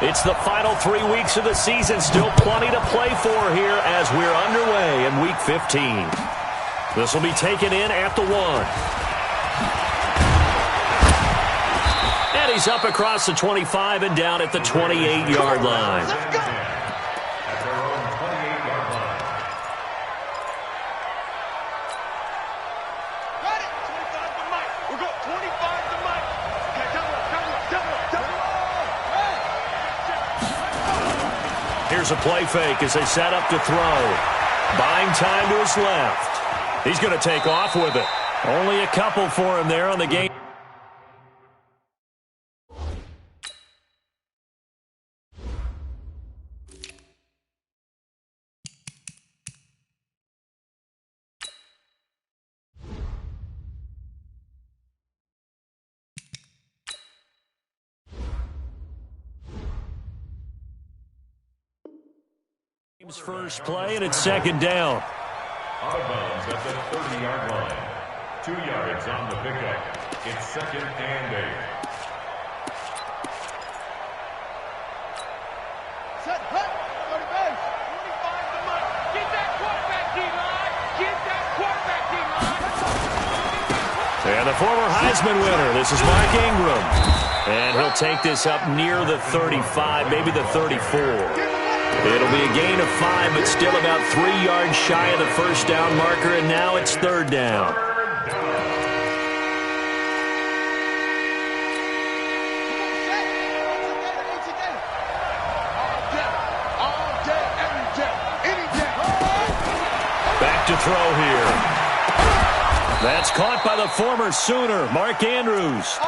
It's the final 3 weeks of the season. Still plenty to play for here as we're underway in Week 15. This will be taken in at the 1. And he's up across the 25 and down at the 28-yard line. Let's go. At their own 28-yard line. Got it. 25 to Mike. We're going 25 to Mike. Okay, double up. Here's a play fake as they set up to throw. Buying time to his left. He's going to take off with it. Only a couple for him there on the game. First play, and it's second down. Out of bounds at the 30-yard line. 2 yards on the pickup. It's second and 8. Set, hut, 30 base. 25 to Mike. Get that quarterback, D-line. Get that quarterback, D-line. And the former Heisman winner, this is Mark Ingram. And he'll take this up near the 35, maybe the 34. It'll be a gain of 5, but still about 3 yards shy of the first down marker, and now it's third down. Back to throw here. That's caught by the former Sooner, Mark Andrews.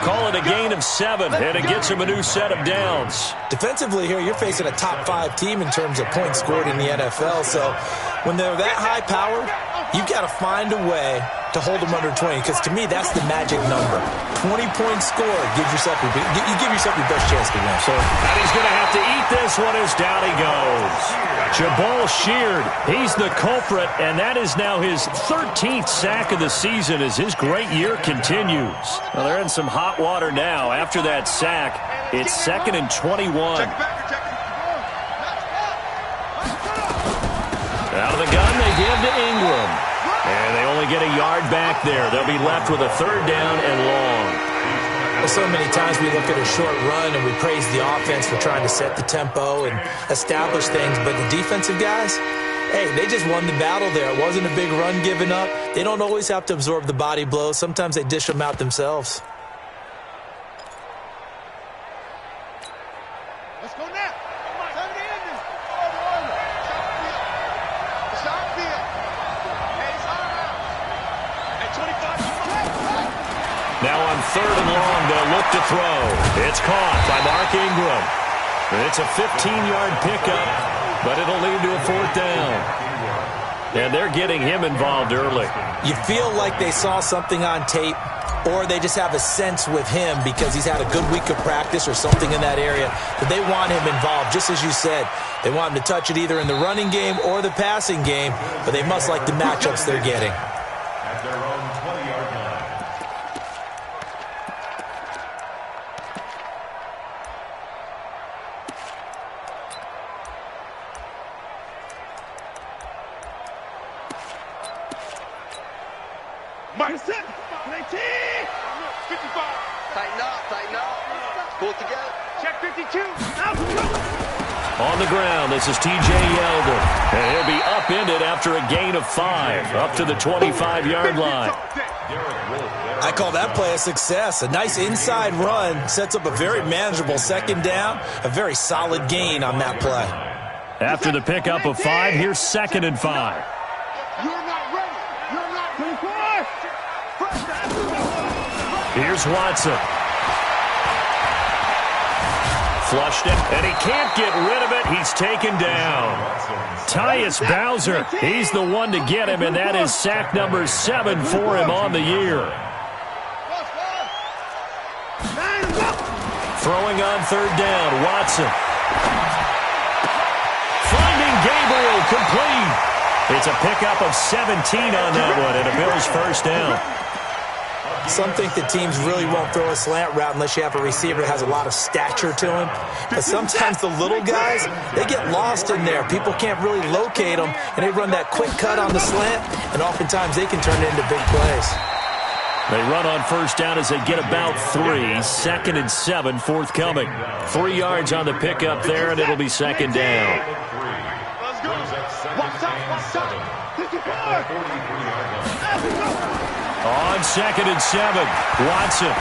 Call it a gain of 7, and it gets him a new set of downs. Defensively here, you're facing a top-5 team in terms of points scored in the NFL. So when they're that high-powered, you've got to find a way to hold them under 20, because to me, that's the magic number. 20-point score gives yourself you give yourself your best chance to win. So, and he's going to have to eat this one as down he goes. Jabal Sheard, he's the culprit, and that is now his 13th sack of the season as his great year continues. Well, they're in some hot water now. After that sack, it's second and 21. Out of the gun, they give to Ingram. And they only get a yard back there. They'll be left with a third down and long. Well, so many times we look at a short run and we praise the offense for trying to set the tempo and establish things. But the defensive guys, hey, they just won the battle there. It wasn't a big run given up. They don't always have to absorb the body blows. Sometimes they dish them out themselves. Let's go now. Now on third and long, they'll look to throw. It's caught by Mark Ingram. It's a 15-yard pickup, but it'll lead to a fourth down. And they're getting him involved early. You feel like they saw something on tape, or they just have a sense with him because he's had a good week of practice or something in that area that they want him involved. Just as you said, they want him to touch it either in the running game or the passing game, but they must like the matchups they're getting. At their own 20-yard line. Mike, set. 19. 55. Tighten up. Pull it together. Check 52. Now On the ground, this is T.J. Yeldon. And he'll be upended after a gain of 5, up to the 25-yard line. I call that play a success. A nice inside run sets up a very manageable second down, a very solid gain on that play. After the pickup of 5, here's second and 5. You're not ready. You're not 24. Here's Watson. Flushed it, and he can't get rid of it. He's taken down. Tyus Bowser, he's the one to get him, and that is sack number 7 for him on the year. Throwing on third down, Watson. Finding Gabriel, complete. It's a pickup of 17 on that one, and a Bills first down. Some think that teams really won't throw a slant route unless you have a receiver that has a lot of stature to him. But sometimes the little guys, they get lost in there. People can't really locate them, and they run that quick cut on the slant, and oftentimes they can turn it into big plays. They run on first down as they get about 3. 2nd and 7 forthcoming. 3 yards on the pickup there, and it'll be 2nd down. Let's go. Watch out. 54. On 2nd and 7, Watson.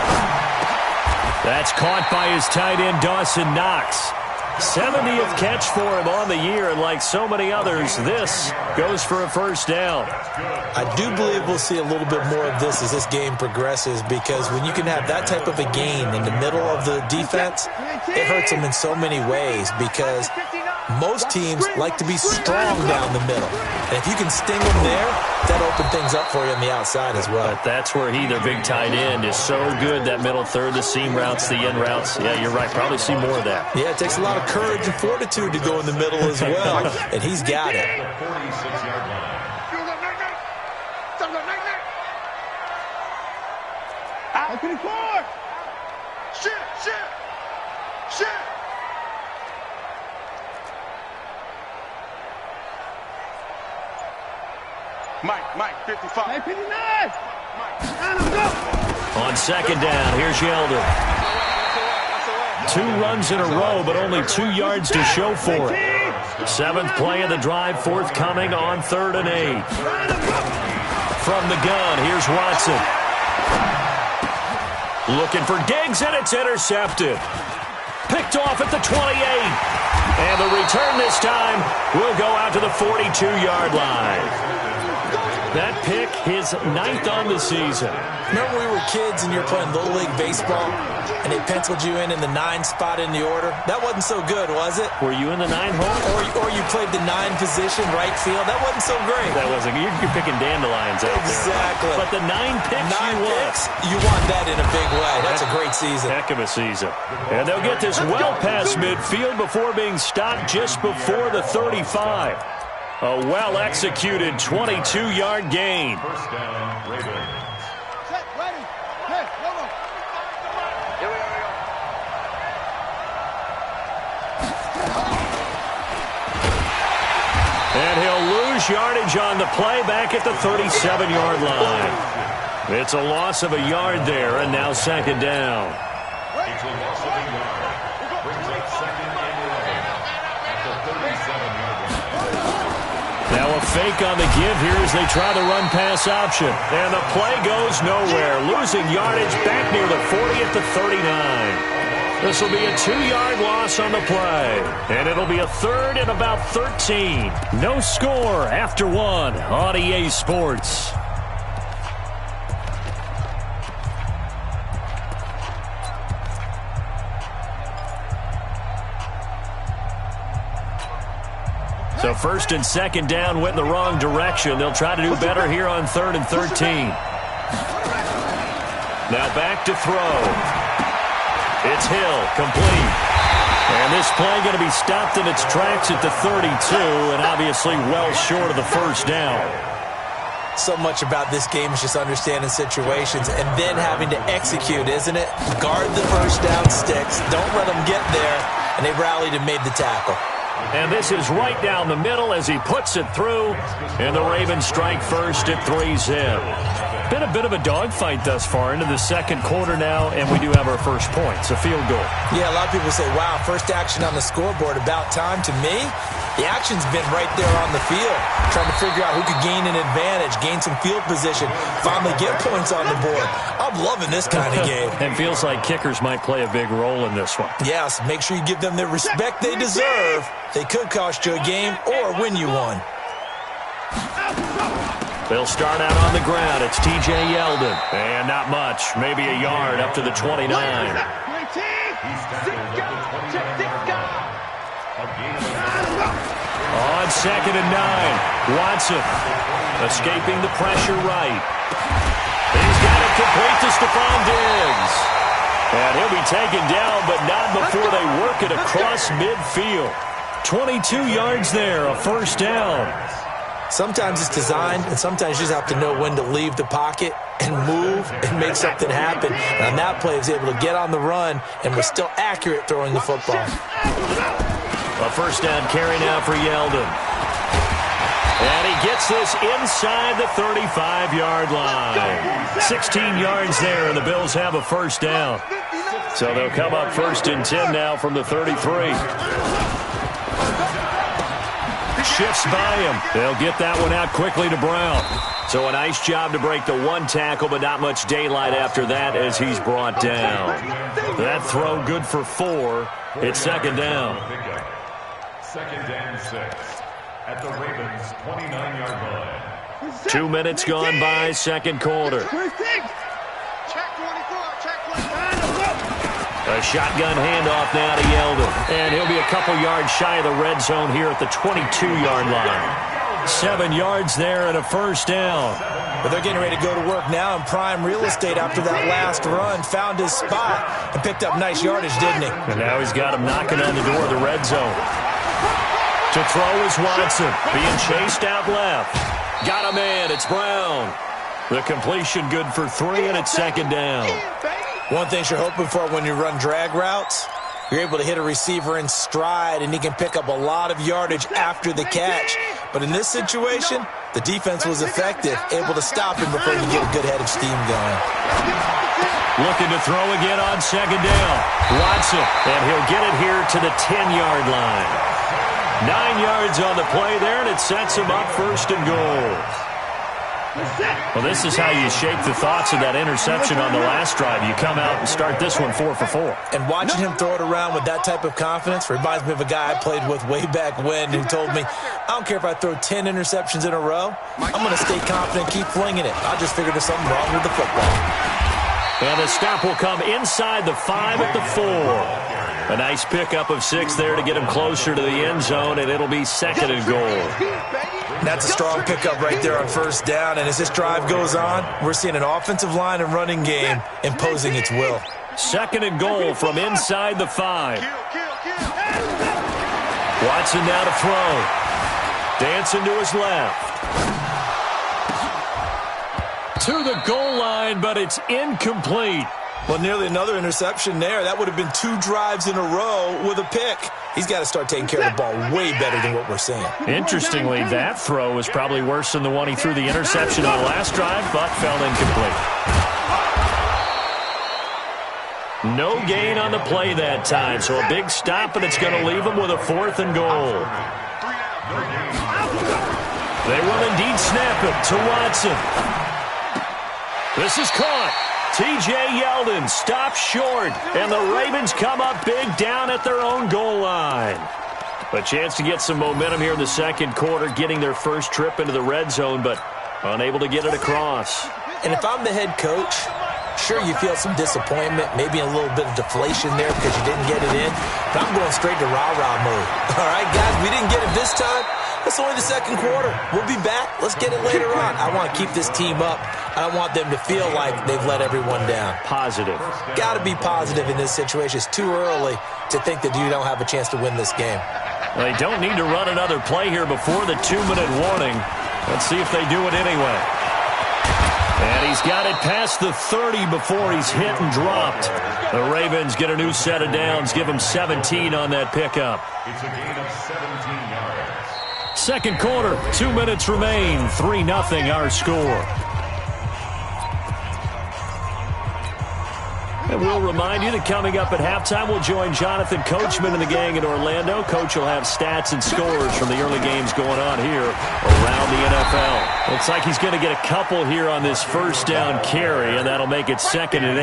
That's caught by his tight end, Dawson Knox. 70th catch for him on the year, and like so many others, this goes for a first down. I do believe we'll see a little bit more of this as this game progresses, because when you can have that type of a gain in the middle of the defense, it hurts them in so many ways, because most teams like to be strong down the middle. And if you can sting them there, that opens things up for you on the outside as well. But that's where their big tight end, is so good, that middle third, the seam routes, the in routes. Yeah, you're right. Probably see more of that. Yeah, it takes a lot of courage and fortitude to go in the middle as well, and he's got it. 46-yard line. Out 54. Shit. Mike, 55. Hey, 59. On 2nd down, here's Yeldon. 2 runs in a row, but only 2 yards to show for it. 7th play of the drive forthcoming on 3rd and 8. From the gun, here's Watson. Looking for Diggs, and it's intercepted. Picked off at the 28. And the return this time will go out to the 42-yard line. That pick, his 9th on the season. Remember we were kids and you were playing Little League Baseball, and they penciled you in the 9 spot in the order? That wasn't so good, was it? Were you in the 9 hole? Or you played the 9 position, right field? That wasn't so great. That wasn't. You're picking dandelions out there. Exactly. But the 9 picks 9 picks, you want that in a big way. That's a great season. Heck of a season. And they'll get this well past midfield before being stopped just before the 35. A well-executed 22-yard gain. First down, Ravens. Set, ready. Hey, go. Here we go. And he'll lose yardage on the play back at the 37-yard line. It's a loss of a yard there, and now 2nd down. It's a loss of a yard. Brings up 2nd and 11 at the 37-yard line. Now a fake on the give here as they try the run-pass option. And the play goes nowhere. Losing yardage back near the 40 at the 39. This will be a 2-yard loss on the play. And it'll be a 3rd and about 13. No score after 1 on EA Sports. So 1st and 2nd down went in the wrong direction. They'll try to do better here on 3rd and 13. Now back to throw. It's Hill, complete. And this play going to be stopped in its tracks at the 32, and obviously well short of the first down. So much about this game is just understanding situations and then having to execute, isn't it? Guard the first down sticks. Don't let them get there. And they rallied and made the tackle. And this is right down the middle as he puts it through. And the Ravens strike first at 3-zip. Been a bit of a dogfight thus far into the 2nd quarter now, and we do have our first point. It's a field goal. Yeah, a lot of people say, wow, first action on the scoreboard, about time. To me, the action's been right there on the field, trying to figure out who could gain an advantage, gain some field position, finally get points on the board. I'm loving this kind of game. And feels like kickers might play a big role in this one. Yes, make sure you give them the respect they deserve. They could cost you a game or win you one. They'll start out on the ground. It's TJ Yeldon. And not much. Maybe a yard up to the 29. On 2nd and 9. Watson escaping the pressure right. He's got it complete to Stephon Diggs. And he'll be taken down, but not before they work it across midfield. 22 yards there, a first down. Sometimes it's designed, and sometimes you just have to know when to leave the pocket and move and make something happen. And on that play, he was able to get on the run and was still accurate throwing the football. A first down carry now for Yeldon. And he gets this inside the 35-yard line. 16 yards there, and the Bills have a first down. So they'll come up 1st and 10 now from the 33. Shifts by him. They'll get that one out quickly to Brown. So a nice job to break the one tackle, but not much daylight after that as he's brought down. That throw good for 4. It's 2nd down. 2nd and 6 at the Ravens' 29-yard line. 2 minutes gone by, 2nd quarter. Check 24, check 25. A shotgun handoff now to Yeldon. And he'll be a couple yards shy of the red zone here at the 22-yard line. 7 yards there and a first down. But they're getting ready to go to work now in prime real estate after that last run. Found his spot and picked up nice yardage, didn't he? And now he's got him knocking on the door of the red zone. To throw is Watson. Being chased out left. Got a man. It's Brown. The completion good for 3, and it's 2nd down. One thing you're hoping for when you run drag routes, you're able to hit a receiver in stride, and he can pick up a lot of yardage after the catch. But in this situation, the defense was effective, able to stop him before he could get a good head of steam going. Looking to throw again on 2nd down. Watson, and he'll get it here to the 10-yard line. 9 yards on the play there, and it sets him up 1st and goal. Well, this is how you shake the thoughts of that interception on the last drive. You come out and start this one 4 for 4. And watching him throw it around with that type of confidence reminds me of a guy I played with way back when who told me, I don't care if I throw 10 interceptions in a row. I'm going to stay confident and keep flinging it. I just figured there's something wrong with the football. And the stop will come inside the 5 at the 4. A nice pickup of 6 there to get him closer to the end zone, and it'll be 2nd and goal. That's a strong pickup right there on 1st down, and as this drive goes on, we're seeing an offensive line and running game imposing its will. 2nd and goal from inside the 5. Watson now to throw. Dancing to his left. To the goal line, but it's incomplete. Well, nearly another interception there. That would have been 2 drives in a row with a pick. He's got to start taking care of the ball way better than what we're seeing. Interestingly, that throw was probably worse than the one he threw the interception on last drive, but fell incomplete. No gain on the play that time, so a big stop, and it's going to leave him with a 4th and goal. They will indeed snap it to Watson. This is caught. T.J. Yeldon stops short, and the Ravens come up big down at their own goal line. A chance to get some momentum here in the 2nd quarter, getting their first trip into the red zone, but unable to get it across. And if I'm the head coach, sure, you feel some disappointment, maybe a little bit of deflation there because you didn't get it in, but I'm going straight to rah-rah mode. All right, guys, we didn't get it this time. It's only the 2nd quarter. We'll be back. Let's get it later on. I want to keep this team up. I don't want them to feel like they've let everyone down. Positive. Got to be positive in this situation. It's too early to think that you don't have a chance to win this game. They don't need to run another play here before the 2-minute warning. Let's see if they do it anyway. And he's got it past the 30 before he's hit and dropped. The Ravens get a new set of downs, give them 17 on that pickup. It's a gain of 17 yards. 2nd quarter, 2 minutes remain, 3-0 our score. And we'll remind you that coming up at halftime, we'll join Jonathan Coachman and the gang in Orlando. Coach will have stats and scores from the early games going on here around the NFL. Looks like he's going to get a couple here on this 1st down carry, and that'll make it 2nd and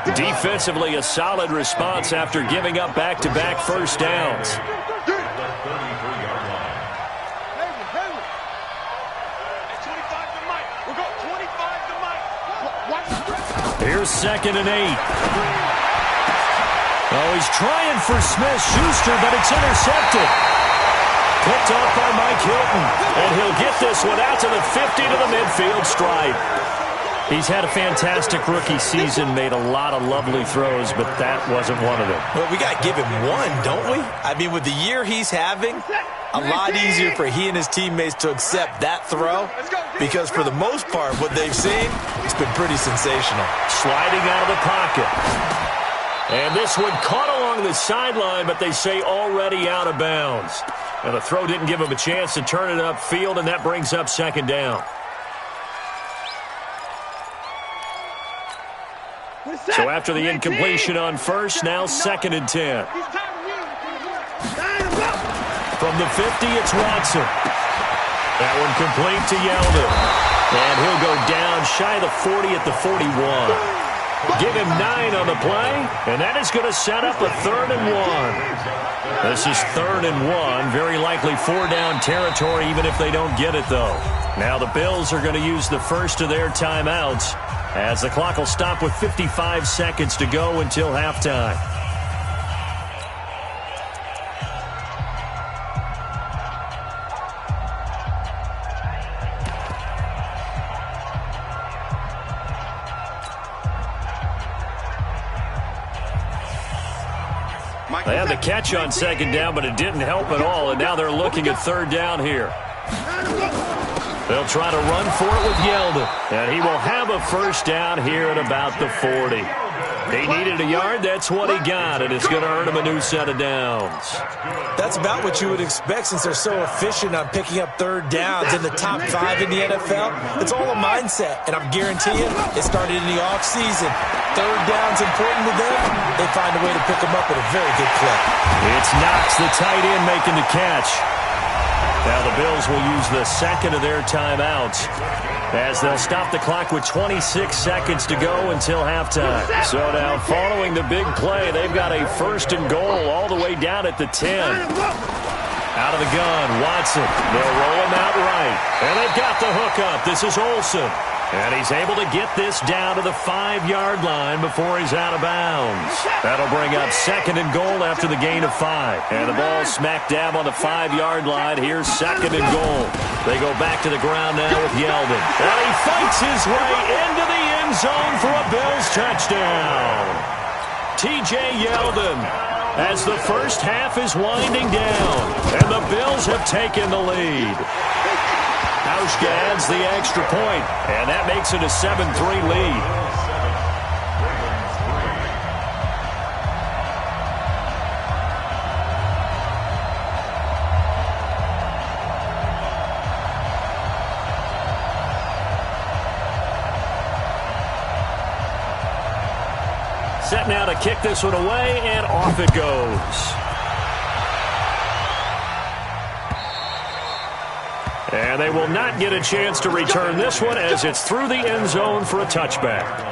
8. Defensively, a solid response after giving up back-to-back 1st downs. Here's 2nd and 8. Oh, he's trying for Smith-Schuster, but it's intercepted. Picked off by Mike Hilton, and he'll get this one out to the 50 to the midfield stripe. He's had a fantastic rookie season, made a lot of lovely throws, but that wasn't one of them. Well, we got to give him one, don't we? I mean, with the year he's having, a lot easier for he and his teammates to accept that throw because for the most part, what they've seen, it's been pretty sensational. Sliding out of the pocket. And this one caught along the sideline, but they say already out of bounds. And the throw didn't give him a chance to turn it upfield, and that brings up second down. So after the incompletion on first, now 2nd and 10. From the 50, it's Watson. That one complete to Yeldon. And he'll go down shy of the 40 at the 41. Give him 9 on the play, and that is going to set up a 3rd and 1. This is 3rd and 1, very likely 4-down territory even if they don't get it, though. Now the Bills are going to use the first of their timeouts as the clock will stop with 55 seconds to go until halftime. They had the catch on 2nd down, but it didn't help at all, and now they're looking at 3rd down here. They'll try to run for it with Yeldon, and he will have a 1st down here at about the 40. He needed a yard. That's what he got, and it's going to earn him a new set of downs. That's about what you would expect since they're so efficient on picking up 3rd downs in the top 5 in the NFL. It's all a mindset, and I'm guaranteeing you it started in the offseason. 3rd down's important to them. They find a way to pick them up at a very good clip. It's Knox, the tight end, making the catch. Now the Bills will use the 2nd of their timeouts as they'll stop the clock with 26 seconds to go until halftime. So now following the big play, they've got a 1st and goal all the way down at the 10. Out of the gun, Watson. They'll roll him out right. And they've got the hook up. This is Olsen. And he's able to get this down to the 5-yard line before he's out of bounds. That'll bring up 2nd and goal after the gain of 5. And the ball smack dab on the 5-yard line. Here's 2nd and goal. They go back to the ground now with Yeldon. And he fights his way into the end zone for a Bills touchdown. T.J. Yeldon as the first half is winding down. And the Bills have taken the lead. Hauschka adds the extra point, and that makes it a 7-3 lead. Set now to kick this one away, and off it goes. And they will not get a chance to return this one as it's through the end zone for a touchback.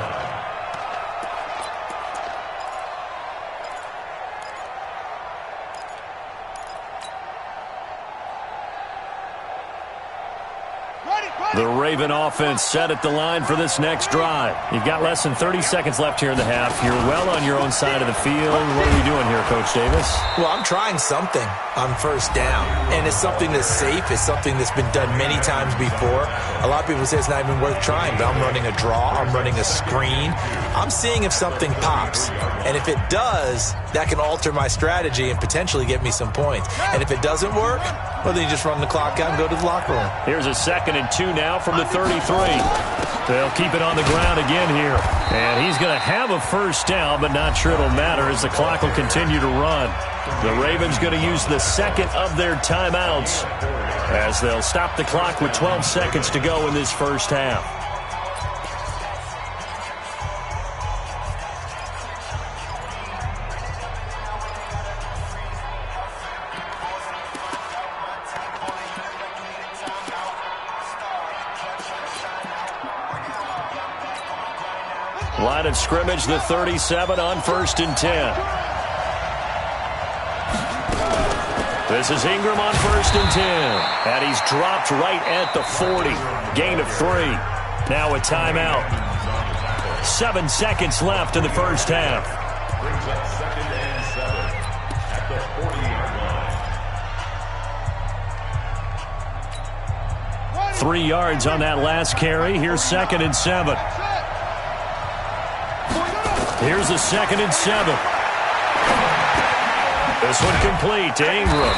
The Raven offense set at the line for this next drive. You've got less than 30 seconds left here in the half. You're well on your own side of the field. What are we doing here, Coach Davis? Well, I'm trying something on 1st down, and it's something that's safe. It's something that's been done many times before. A lot of people say it's not even worth trying, but I'm running a draw. I'm running a screen. I'm seeing if something pops, and if it does, that can alter my strategy and potentially get me some points. And if it doesn't work, well, then you just run the clock out and go to the locker room. Here's a 2nd and 2 now from the 33. They'll keep it on the ground again here. And he's going to have a 1st down, but not sure it'll matter as the clock will continue to run. The Ravens going to use the 2nd of their timeouts as they'll stop the clock with 12 seconds to go in this first half. Line of scrimmage, the 37 on 1st and 10. This is Ingram on 1st and 10. And he's dropped right at the 40. Gain of 3. Now a timeout. 7 seconds left in the first half. Brings up 2nd and 7 at the 40-yard line. 3 yards on that last carry. Here's 2nd and 7. Here's a 2nd and 7. This one complete to Ingram.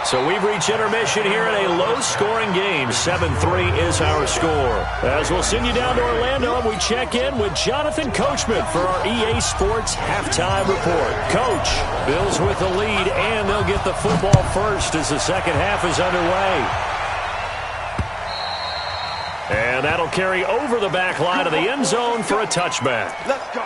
So we've reached intermission here in a low-scoring game. 7-3 is our score. As we'll send you down to Orlando, and we check in with Jonathan Coachman for our EA Sports Halftime Report. Coach, Bills with the lead, and they'll get the football first as the second half is underway. And that'll carry over the back line of the end zone for a touchback. Let's go.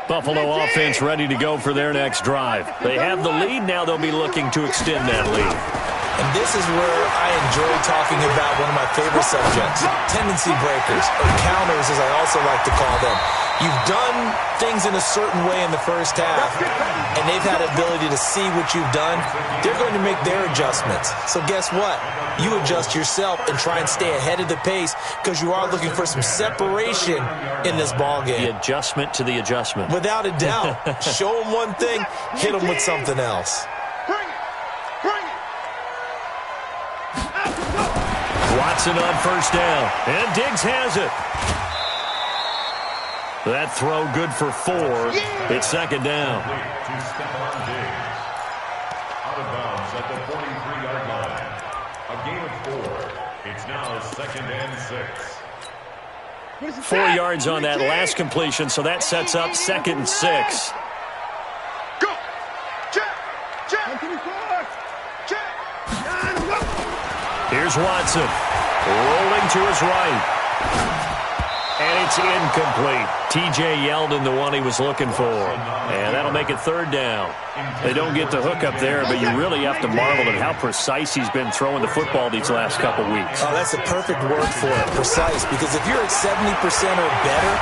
Buffalo offense ready to go for their next drive. They have the lead. Now they'll be looking to extend that lead. And this is where I enjoy talking about one of my favorite subjects, tendency breakers, or counters as I also like to call them. You've done things in a certain way in the first half, and they've had the ability to see what you've done. They're going to make their adjustments. So guess what? You adjust yourself and try and stay ahead of the pace because you are looking for some separation in this ballgame. The adjustment to the adjustment. Without a doubt. Show them one thing, hit them with something else. Watson on first down, and Diggs has it. That throw good for 4. It's 2nd down. To Stephon Diggs. Out of bounds at the 43-yard line. A gain of 4. It's now 2nd and 6. 4 yards on that last completion, so that sets up 2nd and 6. Go. Check. Check. Here's Watson, rolling to his right. And it's incomplete. TJ Yeldon, the one he was looking for. And that'll make it 3rd down. They don't get the hook up there, but you really have to marvel at how precise he's been throwing the football these last couple weeks. Oh, that's a perfect word for it, precise. Because if you're at 70% or better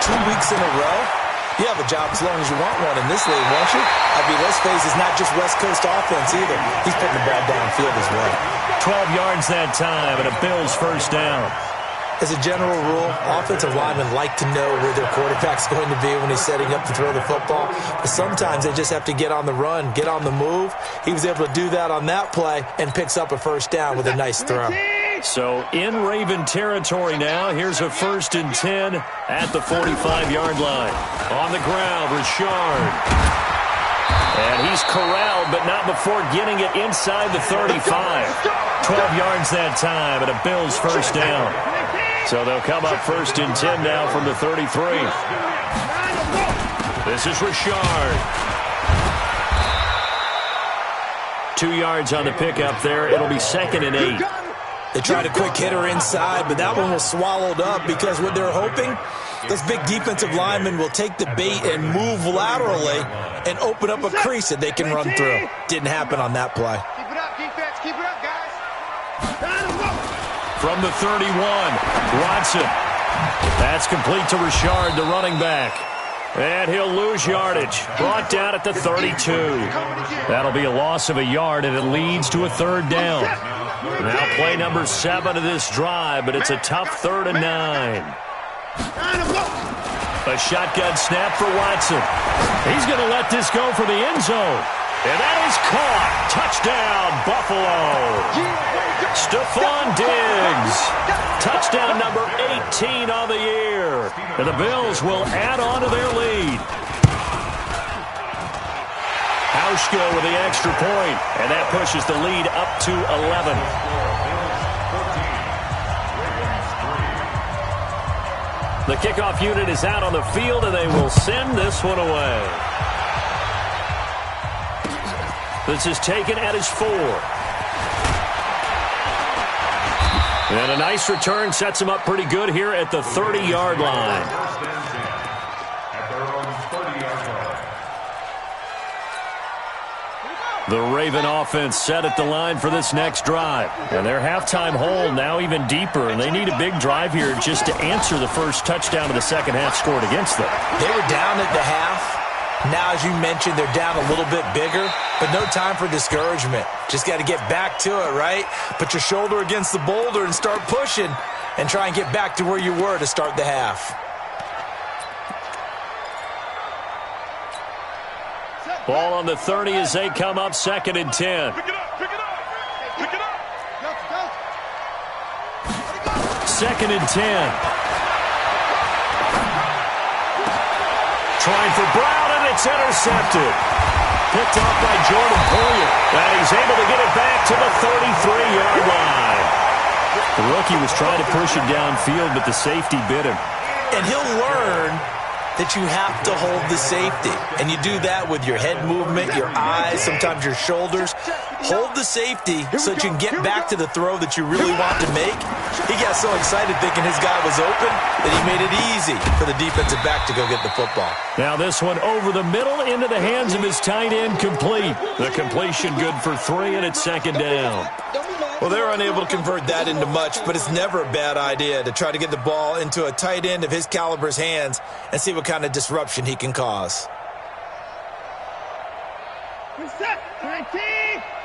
2 weeks in a row, you have a job as long as you want one in this league, won't you? I mean, let's face it, it's not just West Coast offense either. He's putting the ball downfield as well. 12 yards that time, and a Bills first down. As a general rule, offensive linemen like to know where their quarterback's going to be when he's setting up to throw the football. But sometimes they just have to get on the run, get on the move. He was able to do that on that play and picks up a first down with a nice throw. So in Raven territory now, here's a 1st and 10 at the 45-yard line. On the ground, Richard. And he's corralled, but not before getting it inside the 35. 12 yards that time, and a Bills first down. So they'll come up 1st and 10 now from the 33. This is Richard. 2 yards on the pickup there. It'll be 2nd and 8. They tried a quick hitter inside, but that one was swallowed up because what they're hoping, those big defensive linemen will take the bait and move laterally and open up a crease that they can run through. Didn't happen on that play. Keep it up, defense. Keep it up, guys. From the 31, Watson. That's complete to Richard, the running back. And he'll lose yardage. Brought down at the 32. That'll be a loss of a yard, and it leads to a 3rd down. Now play number 7 of this drive, but it's a tough 3rd and 9. A shotgun snap for Watson. He's going to let this go for the end zone. And that is caught. Touchdown, Buffalo. Stephon Diggs. Touchdown number 18 on the year. And the Bills will add on to their lead. Hauschka with the extra point, and that pushes the lead up to 11. The kickoff unit is out on the field, and they will send this one away. This is taken at his 4. And a nice return sets him up pretty good here at the 30-yard line. The Raven offense set at the line for this next drive. And their halftime hole now even deeper, and they need a big drive here just to answer the first touchdown of the second half scored against them. They were down at the half. Now, as you mentioned, they're down a little bit bigger, but no time for discouragement. Just got to get back to it, right? Put your shoulder against the boulder and start pushing and try and get back to where you were to start the half. Ball on the 30 as they come up 2nd and 10. Pick it up, pick it up, pick it up. Go. 2nd and 10. Trying for Brown, and it's intercepted. Picked off by Jordan Poyer. And he's able to get it back to the 33-yard line. The rookie was trying to push it downfield, but the safety bit him. And he'll learn that you have to hold the safety. And you do that with your head movement, your eyes, sometimes your shoulders. Hold the safety so that you can get back to the throw that you really want to make. He got so excited thinking his guy was open that he made it easy for the defensive back to go get the football. Now this one over the middle into the hands of his tight end, complete. The completion good for 3, and it's 2nd down. Well, they're unable to convert that into much, but it's never a bad idea to try to get the ball into a tight end of his caliber's hands and see what kind of disruption he can cause. Reset. 19.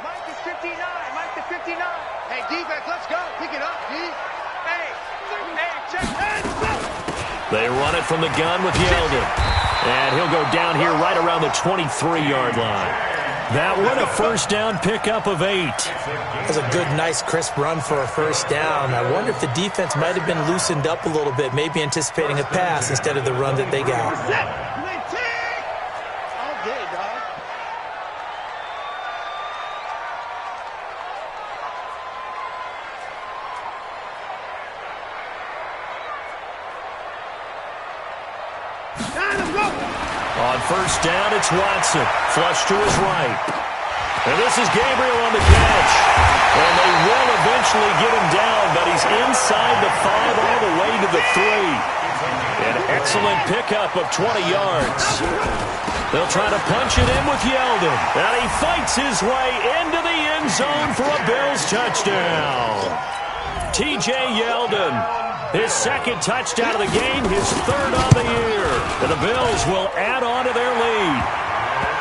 Mike is 59. Mike to 59. Hey, defense, let's go. Pick it up, D. Hey, check. Hands up. They run it from the gun with Yeldon. And he'll go down here right around the 23-yard line. That one a 1st down pickup of 8. That was a good, nice, crisp run for a 1st down. I wonder if the defense might have been loosened up a little bit, maybe anticipating a pass instead of the run that they got. All day, dog. On 1st down, it's Watson. Flush to his right. And this is Gabriel on the catch. And they will eventually get him down, but he's inside the 5 all the way to the 3. An excellent pickup of 20 yards. They'll try to punch it in with Yeldon. And he fights his way into the end zone for a Bills touchdown. T.J. Yeldon, his 2nd touchdown of the game, his 3rd on the year. And the Bills will add on to their lead.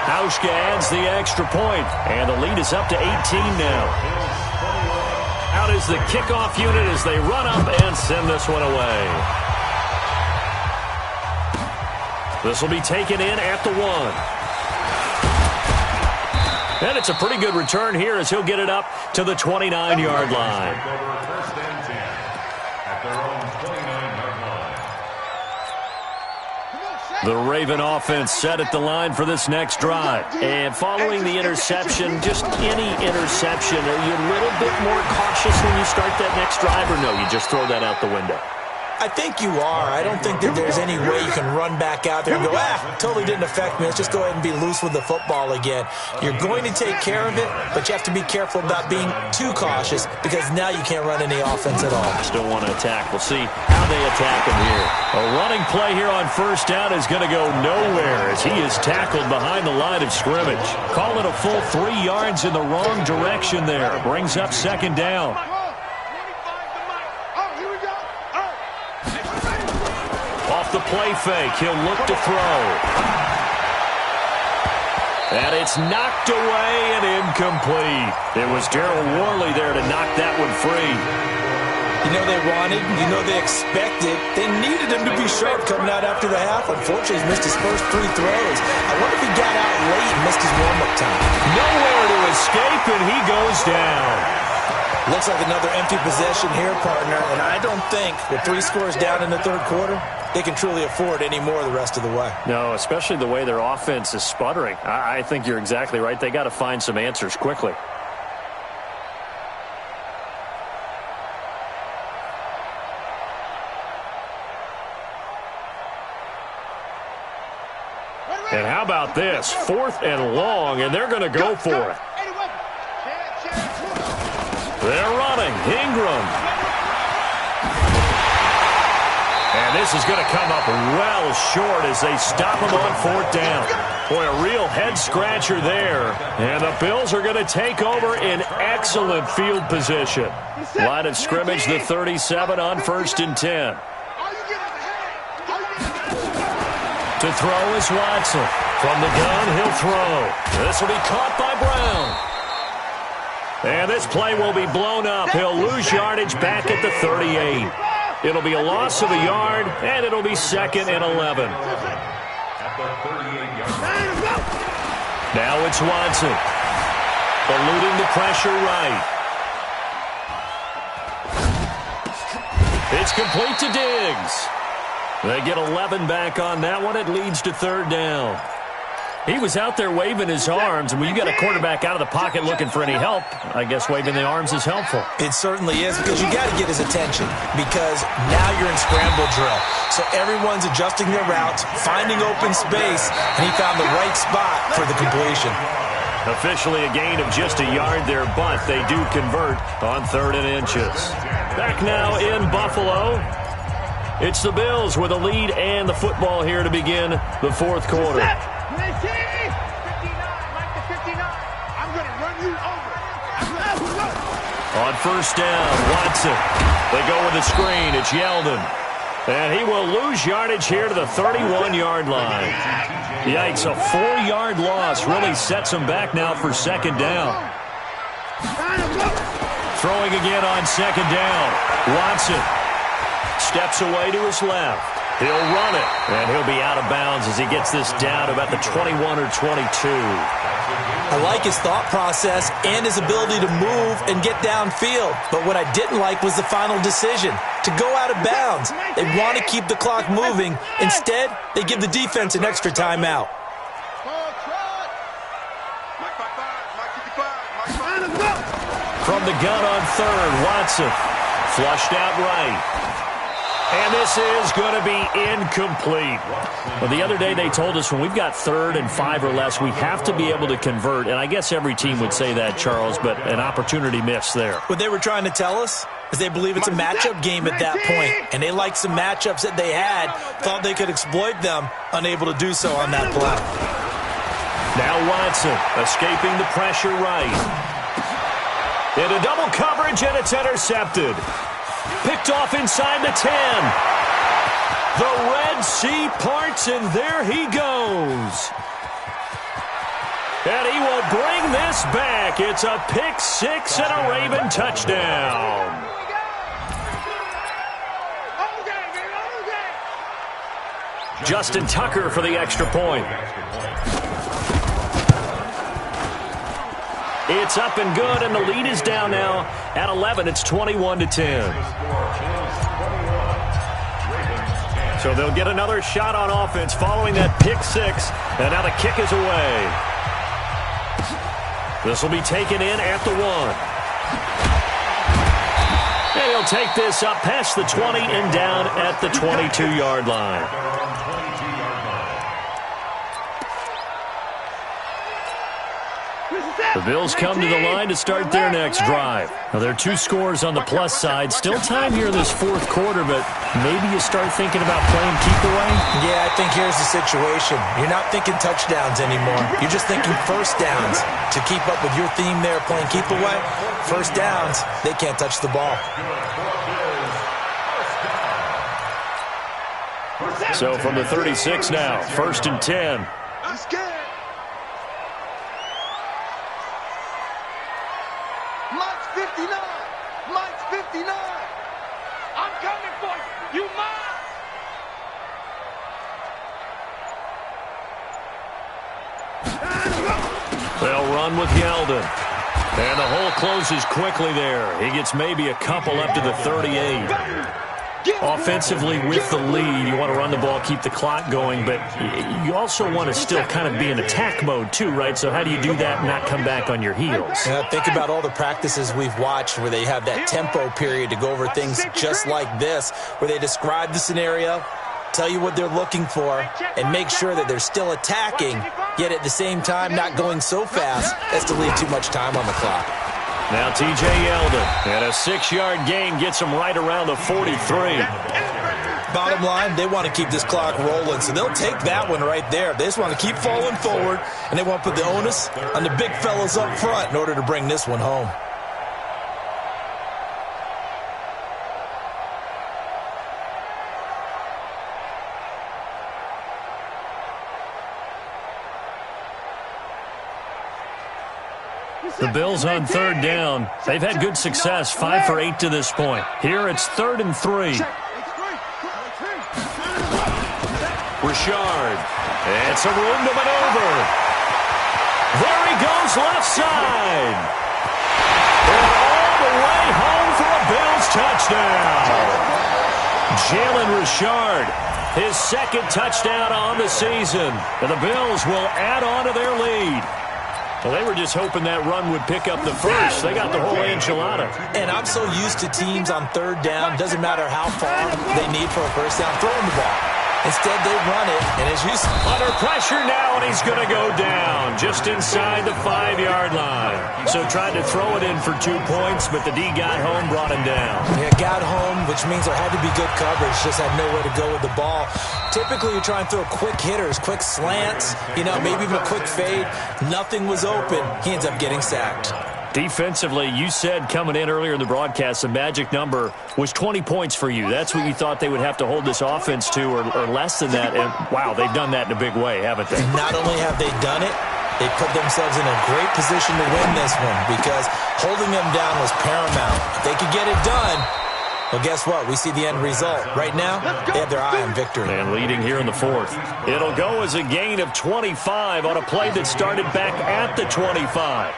Hauschka adds the extra point, and the lead is up to 18 now. Out is the kickoff unit as they run up and send this one away. This will be taken in at the 1. And it's a pretty good return here as he'll get it up to the 29-yard line. The Raven offense set at the line for this next drive. And following the interception, just any interception, are you a little bit more cautious when you start that next drive, or no, you just throw that out the window? I think you are. I don't think that there's any way you can run back out there and go, totally didn't affect me. Let's just go ahead and be loose with the football again. You're going to take care of it, but you have to be careful about being too cautious because now you can't run any offense at all. Still want to attack. We'll see how they attack him here. A running play here on 1st down is going to go nowhere as he is tackled behind the line of scrimmage. Call it a full 3 yards in the wrong direction there. Brings up 2nd down. Off the play fake, he'll look to throw. And it's knocked away and incomplete. It was Darryl Worley there to knock that one free. You know they wanted, you know they expected. They needed him to be sharp coming out after the half. Unfortunately, he's missed his first 3 throws. I wonder if he got out late and missed his warm-up time. Nowhere to escape, and he goes down. Looks like another empty possession here, partner. And I don't think with 3 scores down in the 3rd quarter, they can truly afford any more the rest of the way. No, especially the way their offense is sputtering. I think you're exactly right. They got to find some answers quickly. And how about this? 4th and long, and they're going to go for it. They're running. Ingram. And this is going to come up well short as they stop him on 4th down. Boy, a real head-scratcher there. And the Bills are going to take over in excellent field position. Line of scrimmage, the 37 on 1st and 10. To throw is Watson. From the gun, he'll throw. This will be caught by Brown. And this play will be blown up. He'll lose yardage back at the 38. It'll be a loss of a yard, and it'll be 2nd and 11. Now it's Watson. Eluding the pressure right. It's complete to Diggs. They get 11 back on that one. It leads to third down. He was out there waving his arms, and when you got a quarterback out of the pocket looking for any help, I guess waving the arms is helpful. It certainly is, because you got to get his attention, because now you're in scramble drill. So everyone's adjusting their routes, finding open space, and he found the right spot for the completion. Officially a gain of just a yard there, but they do convert on 3rd and inches. Back now in Buffalo. It's the Bills with a lead and the football here to begin the 4th quarter. 59, Mike to 59. I'm going to run you over. On 1st down, Watson. They go with the screen. It's Yeldon. And he will lose yardage here to the 31-yard line. Yikes, a 4-yard loss really sets him back now for 2nd down. Throwing again on 2nd down. Watson steps away to his left. He'll run it, and he'll be out of bounds as he gets this down about the 21 or 22. I like his thought process and his ability to move and get downfield. But what I didn't like was the final decision, to go out of bounds. They want to keep the clock moving. Instead, they give the defense an extra timeout. From the gun on 3rd, Watson. Flushed out right. And this is going to be incomplete. Well, the other day they told us when we've got 3rd and 5 or less, we have to be able to convert. And I guess every team would say that, Charles, but an opportunity missed there. What they were trying to tell us is they believe it's a matchup game at that point. And they liked some matchups that they had, thought they could exploit them, unable to do so on that play. Now Watson escaping the pressure right. Into double coverage, and it's intercepted. Picked off inside the 10. The Red Sea parts, and there he goes. And he will bring this back. It's a pick 6 and a Raven touchdown. Justin Tucker for the extra point. It's up and good, and the lead is down now at 11. It's 21-10. So they'll get another shot on offense following that pick 6, and now the kick is away. This will be taken in at the 1. And he'll take this up past the 20 and down at the 22-yard line. The Bills come to the line to start their next drive. Now, there are 2 scores on the plus side. Still time here in this 4th quarter, but maybe you start thinking about playing keep away? Yeah, I think here's the situation. You're not thinking touchdowns anymore. You're just thinking first downs. To keep up with your theme there, playing keep away, first downs, they can't touch the ball. So from the 36 now, 1st and 10. Let's get it. Mike's 59. Mike's 59. I'm coming for you. You mine. They'll run with Yeldon. And the hole closes quickly there. He gets maybe a couple up to the 38. Offensively with the lead, you want to run the ball, keep the clock going, but you also want to still kind of be in attack mode too, right? So how do you do that and not come back on your heels? Yeah, think about all the practices we've watched where they have that tempo period to go over things just like this, where they describe the scenario, tell you what they're looking for, and make sure that they're still attacking, yet at the same time not going so fast as to leave too much time on the clock. Now T.J. Yeldon, and a 6-yard gain gets him right around the 43. Bottom line, they want to keep this clock rolling, so they'll take that one right there. They just want to keep falling forward, and they want to put the onus on the big fellas up front in order to bring this one home. The Bills on 3rd down. They've had good success, 5 for 8 to this point. Here it's 3rd and 3. Richard. It's a room to maneuver. There he goes left side. And all the way home for a Bills touchdown. Jalen Richard, his second touchdown on the season. And the Bills will add on to their lead. Well, they were just hoping that run would pick up the first. They got the whole enchilada. And I'm so used to teams on third down, doesn't matter how far they need for a first down, throwing the ball. Instead, they run it, and as you said, under pressure now, and he's going to go down just inside the 5-yard line. So tried to throw it in for 2 points, but the D got home, brought him down. Yeah, got home, which means there had to be good coverage, just had nowhere to go with the ball. Typically, you try and throw quick hitters, quick slants, maybe even a quick fade. Nothing was open. He ends up getting sacked. Defensively, you said coming in earlier in the broadcast, the magic number was 20 points for you. That's what you thought they would have to hold this offense to, or less than that. And, wow, they've done that in a big way, haven't they? Not only have they done it, they put themselves in a great position to win this one because holding them down was paramount. If they could get it done, well, guess what? We see the end result. Right now, they have their eye on victory. And leading here in the fourth. It'll go as a gain of 25 on a play that started back at the 25.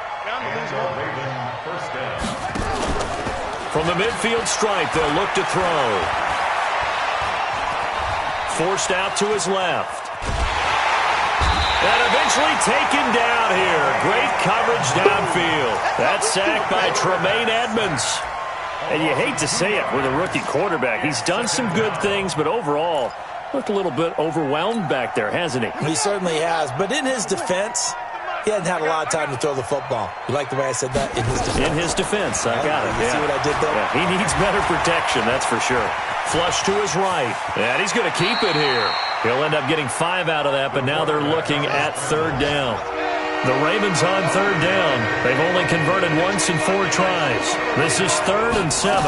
From the midfield stripe, they'll look to throw. Forced out to his left. And eventually taken down here. Great coverage downfield. That's sacked by Tremaine Edmonds. And you hate to say it with a rookie quarterback. He's done some good things, but overall, looked a little bit overwhelmed back there, hasn't he? He certainly has. But in his defense, he hasn't had a lot of time to throw the football. You like the way I said that? In his defense. In his defense. I got it. You see what I did there? Yeah, he needs better protection, that's for sure. Flush to his right. And he's going to keep it here. He'll end up getting 5 out of that, but now they're looking at third down. The Ravens on third down. They've only converted once in 4 tries. This is 3rd and 7.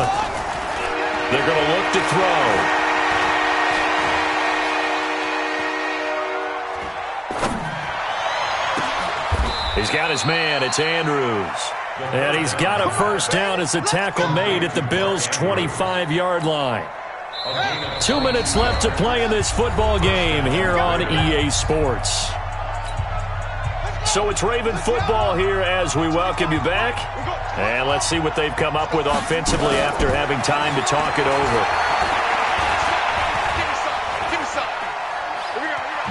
They're going to look to throw. He's got his man. It's Andrews. And he's got a first down as the tackle made at the Bills' 25-yard line. 2 minutes left to play in this football game here on EA Sports. So it's Raven football here as we welcome you back. And let's see what they've come up with offensively after having time to talk it over.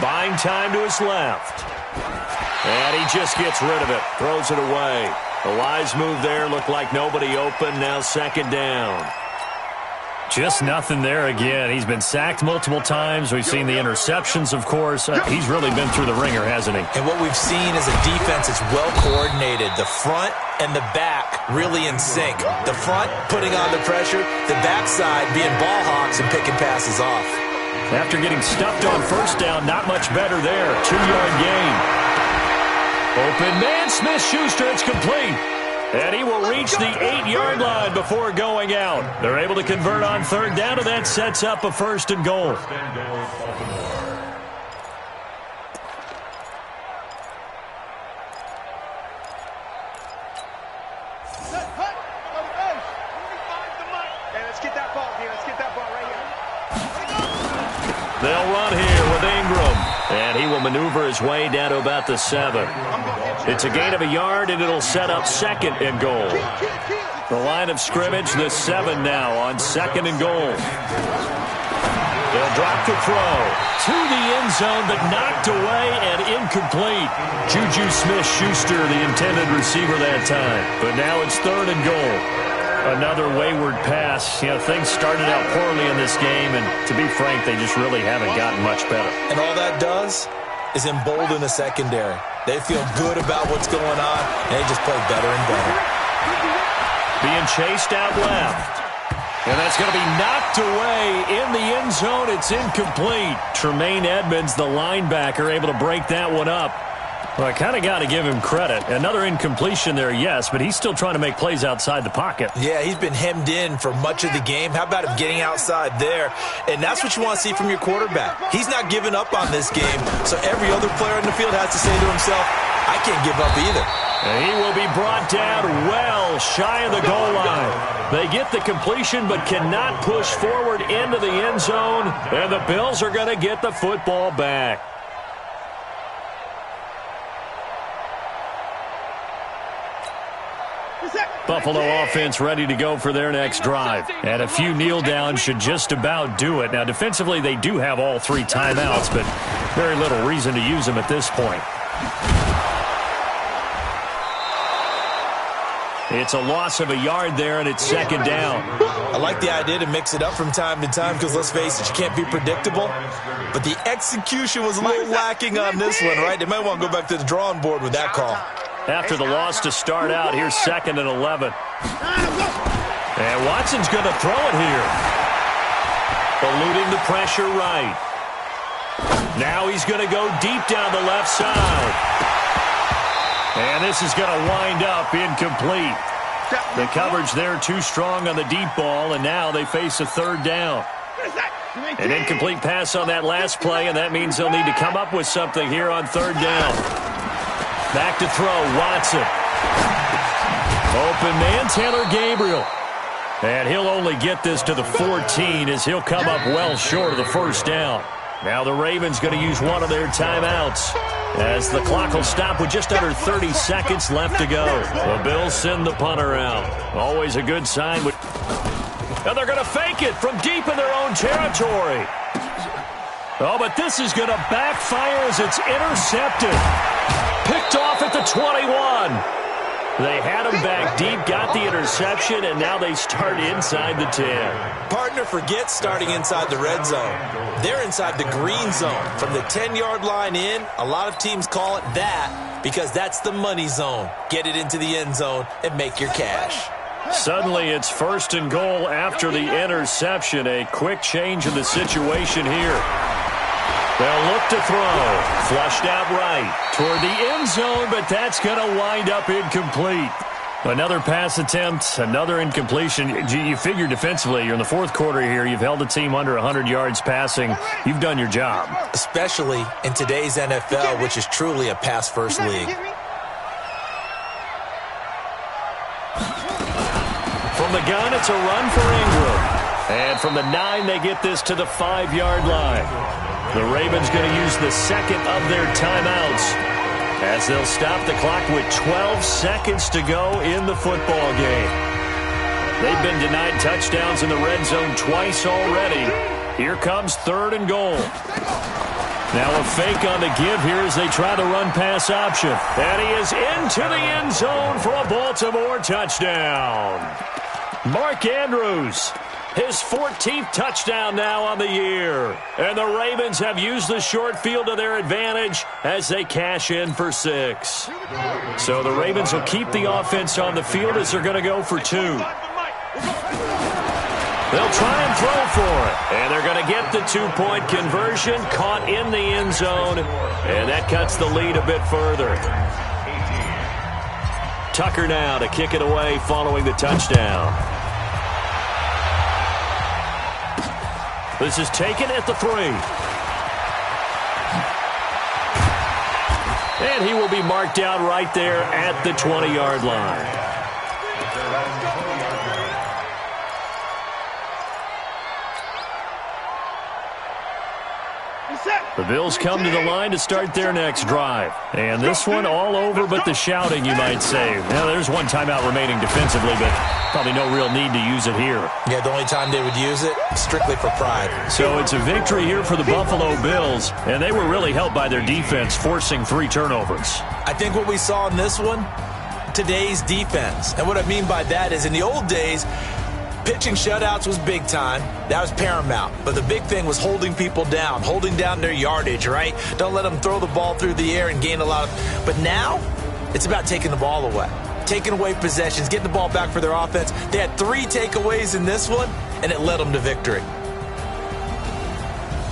Buying time to his left. And he just gets rid of it. Throws it away. The wise move there. Looked like nobody open. Now 2nd down. Just nothing there again. He's been sacked multiple times. We've seen the interceptions, of course. He's really been through the ringer, hasn't he? And what we've seen is a defense that's well coordinated. The front and the back really in sync. The front putting on the pressure. The backside being ball hawks and picking passes off. After getting stuffed on first down, not much better there. 2-yard gain. Open man, Smith-Schuster, it's complete. And he will reach the 8-yard line before going out. They're able to convert on third down, and that sets up a 1st and goal. Let's get that ball here. Let's get that ball right here. They'll run here with Ingram. And he will maneuver his way down to about the 7. It's a gain of a yard, and it'll set up 2nd and goal. The line of scrimmage, the 7 now on 2nd and goal. They'll drop to throw. To the end zone, but knocked away and incomplete. Juju Smith-Schuster, the intended receiver that time. But now it's 3rd and goal. Another wayward pass. Things started out poorly in this game, and to be frank, they just really haven't gotten much better. And all that does is embolden the secondary. They feel good about what's going on, and they just play better and better. Being chased out left. And that's going to be knocked away in the end zone. It's incomplete. Tremaine Edmonds, the linebacker, able to break that one up. Well, I kind of got to give him credit. Another incompletion there, yes, but he's still trying to make plays outside the pocket. Yeah, he's been hemmed in for much of the game. How about him getting outside there? And that's what you want to see from your quarterback. He's not giving up on this game, so every other player in the field has to say to himself, I can't give up either. And he will be brought down well shy of the goal line. They get the completion but cannot push forward into the end zone, and the Bills are going to get the football back. Buffalo offense ready to go for their next drive. And a few kneel downs should just about do it. Now, defensively, they do have all 3 timeouts, but very little reason to use them at this point. It's a loss of a yard there, and it's 2nd down. I like the idea to mix it up from time to time because, let's face it, you can't be predictable. But the execution was a little lacking on this one, right? They might want to go back to the drawing board with that call. After the loss to start out, here's 2nd and 11. And Watson's going to throw it here. Eluding the pressure right. Now he's going to go deep down the left side. And this is going to wind up incomplete. The coverage there too strong on the deep ball, and now they face a 3rd down. An incomplete pass on that last play, and that means they'll need to come up with something here on 3rd down. Back to throw, Watson. Open man, Taylor Gabriel. And he'll only get this to the 14 as he'll come up well short of the 1st down. Now the Ravens going to use one of their timeouts as the clock will stop with just under 30 seconds left to go. The Bills send the punter out. Always a good sign. And they're going to fake it from deep in their own territory. Oh, but this is going to backfire as it's intercepted. Picked off at the 21. They had him back deep, got the interception, and now they start inside the 10. Partner, forget starting inside the red zone. They're inside the green zone. From the 10-yard line in, a lot of teams call it that because that's the money zone. Get it into the end zone and make your cash. Suddenly it's 1st and goal after the interception. A quick change in the situation here. They'll look to throw. Flushed out right toward the end zone, but that's going to wind up incomplete. Another pass attempt, another incompletion. You figure defensively, you're in the 4th quarter here. You've held a team under 100 yards passing. You've done your job. Especially in today's NFL, which is truly a pass-first league. From the gun, it's a run for Ingram. And from the 9, they get this to the 5-yard line. The Ravens going to use the 2nd of their timeouts as they'll stop the clock with 12 seconds to go in the football game. They've been denied touchdowns in the red zone twice already. Here comes 3rd and goal. Now a fake on the give here as they try the run-pass option. And he is into the end zone for a Baltimore touchdown. Mark Andrews. His 14th touchdown now on the year. And the Ravens have used the short field to their advantage as they cash in for 6. So the Ravens will keep the offense on the field as they're going to go for 2. They'll try and throw for it. And they're going to get the 2-point conversion, caught in the end zone. And that cuts the lead a bit further. Tucker now to kick it away following the touchdown. This is taken at the 3. And he will be marked down right there at the 20-yard line. The Bills come to the line to start their next drive. And this one all over but the shouting, you might say. Now, there's one timeout remaining defensively, but probably no real need to use it here. Yeah, the only time they would use it, strictly for pride. So it's a victory here for the Buffalo Bills, and they were really helped by their defense, forcing 3 turnovers. I think what we saw in this one, today's defense. And what I mean by that is in the old days, pitching shutouts was big time. That was paramount. But the big thing was holding people down, holding down their yardage, right? Don't let them throw the ball through the air and gain a lot of... But now, it's about taking the ball away. Taking away possessions, getting the ball back for their offense. They had 3 takeaways in this one, and it led them to victory.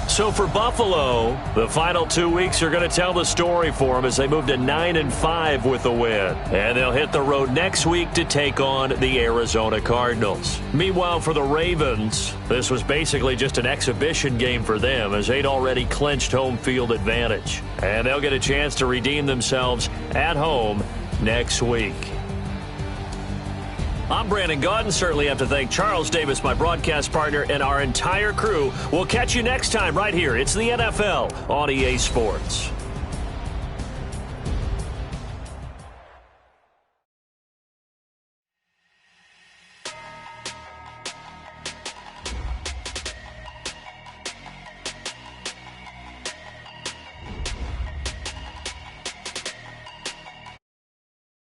So for Buffalo, the final 2 weeks are going to tell the story for them as they move to 9-5 with a win. And they'll hit the road next week to take on the Arizona Cardinals. Meanwhile, for the Ravens, this was basically just an exhibition game for them as they'd already clinched home field advantage. And they'll get a chance to redeem themselves at home next week. I'm Brandon Gaudin. Certainly have to thank Charles Davis, my broadcast partner, and our entire crew. We'll catch you next time right here. It's the NFL on EA Sports.